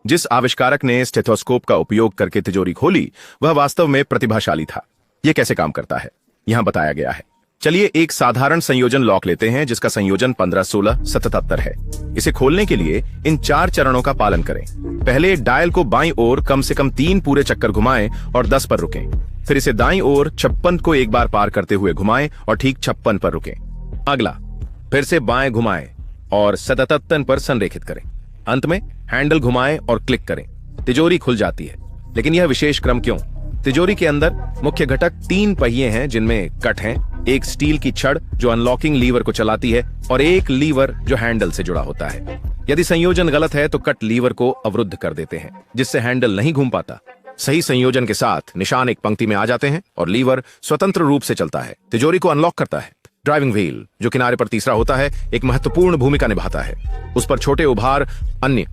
जिस आविष्कारक ने स्टेथोस्कोप का उपयोग करके तिजोरी खोली वह वास्तव में प्रतिभाशाली था। यह कैसे काम करता है यहां बताया गया है। चलिए एक साधारण संयोजन लॉक लेते हैं जिसका संयोजन 151677 है। इसे खोलने के लिए इन 4 चरणों का पालन करें। पहले डायल को बाईं ओर कम से कम 3 पूरे चक्कर घुमाएं और 10 पर रुकें। फिर इसे दाईं ओर 56 को एक बार पार करते हुए घुमाएं और ठीक 56 पर रुकें। अगला फिर से बाएं घुमाएं और 77 पर संरेखित करें। अंत में हैंडल घुमाएं और क्लिक करें। तिजोरी खुल जाती है। लेकिन यह विशेष क्रम क्यों? तिजोरी के अंदर मुख्य घटक 3 पहिए हैं जिनमें कट हैं, एक स्टील की छड़ जो अनलॉकिंग लीवर को चलाती है और एक लीवर जो हैंडल से जुड़ा होता है। यदि संयोजन गलत है तो कट लीवर को अवरुद्ध कर देते हैं जिससे हैंडल नहीं घूम पाता। सही संयोजन के साथ निशान एक पंक्ति में आ जाते हैं और लीवर स्वतंत्र रूप से चलता है, तिजोरी को अनलॉक करता है। ड्राइविंग व्हील जो किनारे पर तीसरा होता है एक महत्वपूर्ण भूमिका निभाता है। उस पर छोटे उभार अन्य